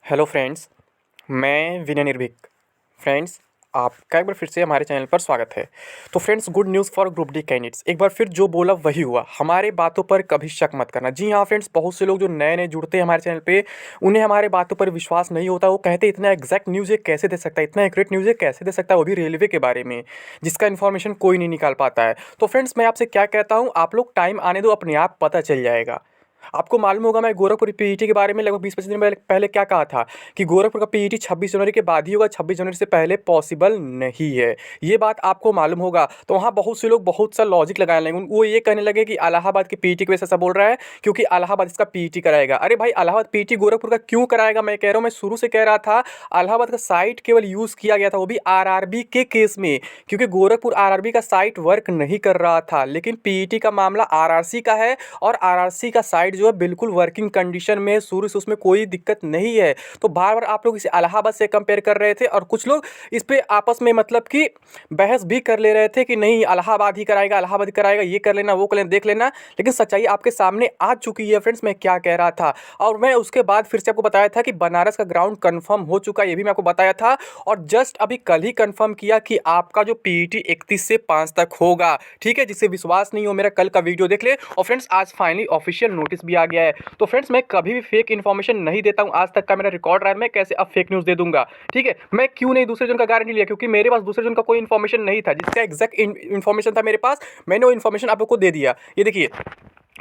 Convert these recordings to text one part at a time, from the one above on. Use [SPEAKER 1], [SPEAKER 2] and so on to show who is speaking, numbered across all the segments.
[SPEAKER 1] Hello friends, मैं विनय निर्भीक। Friends, आपका एक बार फिर से हमारे चैनल पर स्वागत है। तो friends, good news for group D candidates. एक बार फिर जो बोला वही हुआ, हमारे बातों पर कभी शक मत करना। जी हाँ फ्रेंड्स, बहुत से लोग जो नए नए जुड़ते हैं हमारे चैनल पे, उन्हें हमारे बातों पर विश्वास नहीं होता। वो कहते इतना एग्जैक्ट न्यूज़ ये कैसे दे सकता है, इतना एक्यूरेट न्यूज़ ये कैसे दे सकता है, वो भी रेलवे के बारे में, जिसका इन्फॉर्मेशन कोई नहीं निकाल पाता है। तो फ्रेंड्स, मैं आपसे क्या कहता हूँ, आप लोग टाइम आने दो, अपने आप पता चल जाएगा। आपको मालूम होगा, मैं गोरखपुर पीईटी के बारे में लगभग 20-25 दिन पहले क्या कहा था कि गोरखपुर का पीईटी 26 जनवरी के बाद ही होगा, 26 जनवरी से पहले पॉसिबल नहीं है। ये बात आपको मालूम होगा। तो वहाँ बहुत से लोग बहुत सा लॉजिक लगाने लगे, वो ये कहने लगे कि इलाहाबाद के पीईटी की वजह से ऐसा बोल रहा है क्योंकि इलाहाबाद इसका पीईटी कराएगा। अरे भाई, इलाहाबाद पीईटी गोरखपुर का क्यों कराएगा? मैं कह रहा हूँ, मैं शुरू से कह रहा था, इलाहाबाद का साइट केवल यूज़ किया गया था, वो भी आरआरबी के केस में, क्योंकि गोरखपुर आरआरबी का साइट वर्क नहीं कर रहा था। लेकिन पीईटी का मामला आरआरसी का है और आरआरसी का साइट जो है बिल्कुल वर्किंग कंडीशन में, शुरू से उसमें कोई दिक्कत नहीं है। तो बार बार आप लोग इसे इलाहाबाद से कंपेयर कर रहे थे और कुछ लोग इस पे आपस में मतलब कि बहस भी कर ले रहे थे कि नहीं इलाहाबाद ही कराएगा, इलाहाबाद ही कराएगा, ये कर लेना, वो कर लेना, देख लेना। लेकिन सच्चाई आपके सामने आ चुकी है फ्रेंड्स, मैं क्या कह रहा था। और मैं उसके बाद फिर से आपको बताया था कि बनारस का ग्राउंड कंफर्म हो चुका है, ये भी मैं आपको बताया था। और जस्ट अभी कल ही कंफर्म किया कि आपका जो पीईटी 31 से 5 तक होगा। ठीक है, जिसे विश्वास नहीं हो मेरा कल का वीडियो देख ले। और फ्रेंड्स, आज फाइनली ऑफिशियल नोटिस भी आ गया है। तो फ्रेंड्स, मैं कभी भी फेक इन्फॉर्मेशन नहीं देता हूं, आज तक का मेरा रिकॉर्ड रहा है, मैं कैसे अब फेक न्यूज़ दे दूंगा। ठीक है, मैं क्यों नहीं दूसरे जन का गारंटी लिया, क्योंकि मेरे पास दूसरे जन का कोई इन्फॉर्मेशन नहीं था, जिसका एग्जैक्ट इन्फॉर्मेशन था मेरे पास, मैंने वो इन्फॉर्मेशन आप लोग को दे दिया। ये देखिए,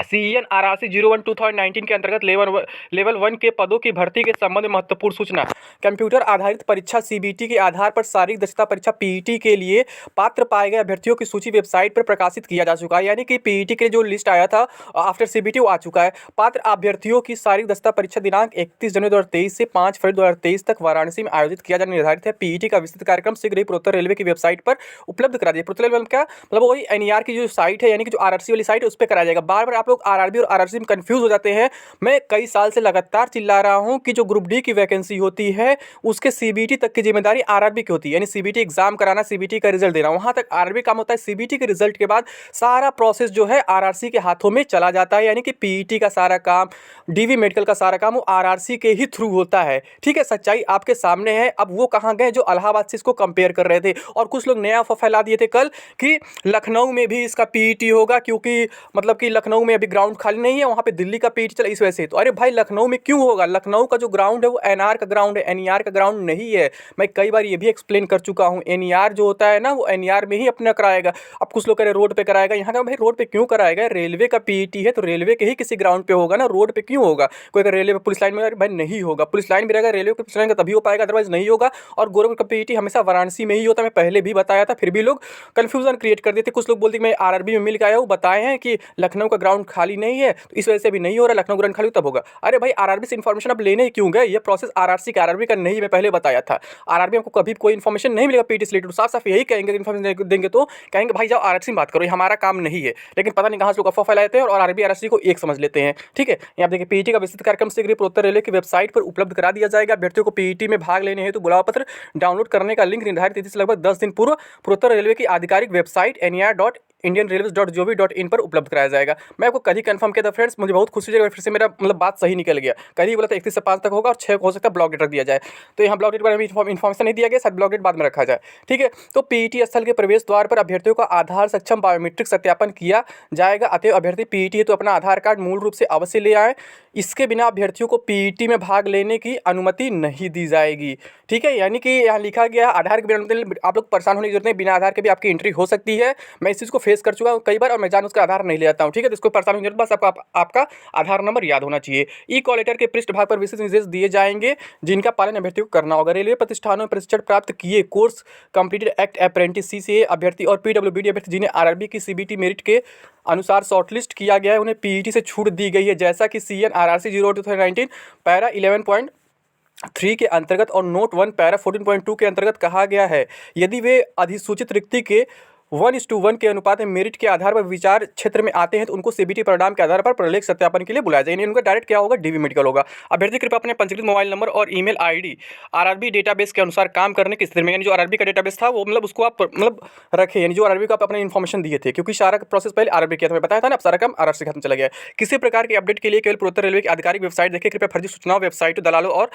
[SPEAKER 1] सीईएन आरआरसी 01 2019 के अंतर्गत लेवल 1 के पदों की भर्ती के संबंध में महत्वपूर्ण सूचना। कंप्यूटर आधारित परीक्षा सीबीटी के आधार पर शारीरिक दक्षता परीक्षा पीईटी के लिए पात्र पाए गए अभ्यर्थियों की सूची वेबसाइट पर प्रकाशित किया जा चुका है। यानी कि पीईटी के जो लिस्ट आया था आफ्टर सीबीटी वो आ चुका है। पात्र अभ्यर्थियों की शारीरिक दक्षता परीक्षा दिनांक 31 जनवरी 2023 से 5 फरवरी 2023 तक वाराणसी में आयोजित किया जाना निर्धारित है। पीईटी का विस्तृत कार्यक्रम शीघ्र ही पूर्वोत्तर रेलवे की वेबसाइट पर उपलब्ध करा दिया। पूर्वोत्तर रेलवे क्या मतलब, वही एनईआर की जो साइट है, यानी कि जो आरआरसी वाली साइट है, उस पर कराया जाएगा। बार बार आप लोग आरआरबी और आरआरसी में कंफ्यूज हो जाते हैं। मैं कई साल से लगातार चिल्ला रहा हूं कि जो ग्रुप डी की वैकेंसी होती है उसके सीबीटी तक की जिम्मेदारी आरआरबी की होती है, यानी सीबीटी एग्जाम कराना, सीबीटी का रिजल्ट देना, वहां तक आरआरबी काम होता है। सीबीटी के रिजल्ट के बाद सारा प्रोसेस जो है आरआरसी के हाथों में चला जाता है, यानी कि पीईटी का सारा काम, डीवी मेडिकल का सारा काम वो आरआरसी के ही थ्रू होता है। ठीक है, सच्चाई आपके सामने है। अब वो कहां गए जो इलाहाबाद से इसको कंपेयर कर रहे थे, और कुछ लोग नया अफवाह फैला दिए थे कल कि लखनऊ में भी इसका पीईटी होगा, क्योंकि मतलब कि लखनऊ में अभी ग्राउंड खाली नहीं है, वहां पे दिल्ली का पीईटी चला, इस वजह से। तो अरे भाई, लखनऊ में क्यों होगा? लखनऊ का जो ग्राउंड है वो एनआर का ग्राउंड है, एनईआर का ग्राउंड नहीं है। मैं कई बार ये भी एक्सप्लेन कर चुका हूं, एनईआर जो होता है ना, वो एनईआर में ही अपना कराएगा। अब कुछ लोग कह रहे रोड पे कराएगा, यहाँ का भाई रोड पे क्यों कराएगा? रेलवे का पीईटी है तो रेलवे के ही किसी ग्राउंड पे होगा ना, रोड पे क्यों होगा? कोई अगर रेलवे पुलिस लाइन में, भाई नहीं होगा। पुलिस लाइन भी रहेगा, रेलवे पुलिस लाइन का तभी हो पाएगा, अदरवाइज नहीं होगा। और गोरखपुर का पीईटी हमेशा वाराणसी में ही होता है, मैं पहले भी बताया था, फिर भी लोग कंफ्यूजन क्रिएट कर देते। कुछ लोग बोलते मैं आरआरबी में मिल के आया हूँ, बताए हैं कि लखनऊ का ग्राउंड खाली नहीं है तो इस वजह से भी नहीं हो रहा, लखनऊ ग्राउंड खाली तब होगा। अरे भाई, आरआरबी से इन्फॉर्मेशन आप लेने क्यों गए? ये प्रोसेस आरआरसी का, आरआरबी का नहीं, मैं पहले बताया था। आरआरबी आपको कभी कोई इन्फॉर्मेशन नहीं मिलेगा पीईटी से रिलेटेड, साफ साफ यही कहेंगे, इन्फॉर्मेशन देंगे तो कहेंगे भाई जाओ आरआरसी में बात करो, ये हमारा काम नहीं है। लेकिन पता नहीं कहाँ से लोग अफवाह फैलाते हैं और आरआरबी आरआरसी को एक समझ लेते हैं। ठीक है, यहाँ देखिए, पीईटी का विस्तृत कार्यक्रम शीघ्र पूर्वोत्तर रेलवे की वेबसाइट पर उपलब्ध करा दिया जाएगा। अभ्यर्थियों को पीईटी में भाग लेने हेतु बुलावा पत्र डाउनलोड करने का लिंक निर्धारित तिथि से लगभग 10 दिन पूर्व पूर्वोत्तर रेलवे की आधिकारिक वेबसाइट NER.IndianRailways.gov.in पर उपलब्ध कराया जाएगा। मैं आपको कल ही कंफर्म किया था फ्रेंड्स, मुझे बहुत खुशी है, फिर से मेरा मतलब बात सही निकल गया। कल ही बोला था 31 से 5 तक होगा और 6 को हो सकता है ब्लॉक डेट रख दिया जाए। तो यहाँ ब्लॉक डेट पर इन्फॉर्मेशन नहीं दिया गया, शायद ब्लॉक डेट बाद में रखा जाए। ठीक है, तो पीईटी स्थल के प्रवेश द्वार पर अभ्यर्थियों का आधार सक्षम बायोमेट्रिक सत्यापन किया जाएगा। अतः अभ्यर्थी पीईटी है तो अपना आधार कार्ड मूल रूप से अवश्य ले आए। इसके बिना अभ्यर्थियों को पीईटी में भाग लेने की अनुमति नहीं दी जाएगी। ठीक है, यानी कि यहाँ लिखा गया आधार के बिना आप लोग परेशान होने की जरूरत नहीं, बिना आधार के भी आपकी एंट्री हो सकती है। मैं इस चीज़ को फेस कर चुका हूँ कई बार और मैं जान उसका आधार नहीं ले आता हूँ। ठीक है, तो इसको परेशान होने की जरूरत, बस आपका आधार नंबर याद होना चाहिए। ई कॉल लेटर के पृष्ठ भाग पर विशेष निर्देश दिए जाएंगे जिनका पालन अभ्यर्थी को करना होगा। रेलवे प्रतिष्ठानों में प्रशिक्षण प्राप्त किए, course completed act apprentice CCA अभ्यर्थी और पीडब्ल्यूबीडी अभ्यर्थी जिन्हें आरआरबी की सीबीटी मेरिट के अनुसार शॉर्टलिस्ट किया गया है, उन्हें पीईटी से छूट दी गई है, जैसा कि सीएन आरआरसी 0/2019 पैरा 11.3 के अंतर्गत और नोट 1 पैरा 14.2 के अंतर्गत कहा गया है। यदि वे अधिसूचित रिक्ति के 1:1 के अनुपात में मेरिट के आधार पर विचार क्षेत्र में आते हैं तो उनको सीबीटी परिणाम के आधार पर प्रलेख सत्यापन के लिए बुलाया जाए। उनका डायरेक्ट क्या होगा, डीवी मेडिकल होगा। अभ्यर्थी कृपया अपने पंजीकृत मोबाइल नंबर और ईमेल आईडी आरआरबी डेटाबेस के अनुसार काम करने की स्थिति में, यानी जो आरआरबी का डेटाबेस था वो मतलब उसको आप मतलब रखें, यानी जो आरआरबी को आप अपने इन्फॉर्मेशन दिए थे, क्योंकि सारा प्रोसेस पहले आरआरबी किया था, मैं बताया था ना, अब सारा काम आरआरसी के हाथ में चला गया है। किसी प्रकार के अपडेट के लिए केवल पूर्वोत्तर रेलवे की आधिकारिक वेबसाइट देखिए। कृपया फर्जी सूचनाओं, वेबसाइट, दलालों और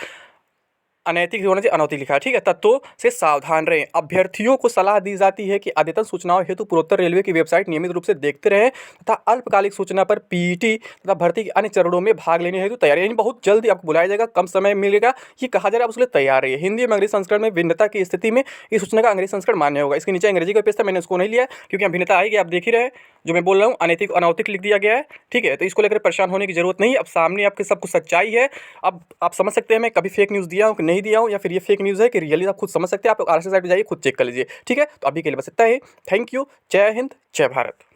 [SPEAKER 1] अनैतिक होना चाहिए, अनौतिक लिखा है, ठीक है। तत्वों से सावधान रहें। अभ्यर्थियों को सलाह दी जाती है कि अद्यतन सूचनाओं हेतु पूर्वोत्तर रेलवे की वेबसाइट नियमित रूप से देखते रहें तथा अल्पकालिक सूचना पर पीईटी तथा भर्ती के अन्य चरणों में भाग लेने हेतु तैयारी, यानी बहुत जल्दी आपको बुलाया जाएगा, कम समय मिलेगा, ये कहा जा रहा है, आप उसके लिए तैयार रहिए। हिंदी में अंग्रेजी संस्करण में भिन्नता की स्थिति में इस सूचना का अंग्रेजी संस्करण मान्य होगा। इसके नीचे अंग्रेजी का पेज था, मैंने उसको नहीं लिया क्योंकि यहाँ भिन्नता आएगी, आप देख ही रहे हैं जो मैं बोल रहा हूँ, अनैतिक अनौतिक लिख दिया गया है, ठीक है। तो इसको लेकर परेशान होने की जरूरत नहीं, अब सामने आपके सब कुछ सच्चाई है। अब आप समझ सकते हैं मैं कभी फेक न्यूज़ दिया हूँ कि नहीं दिया हूँ, या फिर ये फेक न्यूज़ है कि रियली, आप खुद समझ सकते हैं। आप लोग आरएसएस साइट पे जाइए, खुद चेक कर लीजिए, ठीक है। तो अभी के लिए बस इतना ही। Thank you. जय हिंद, जय भारत।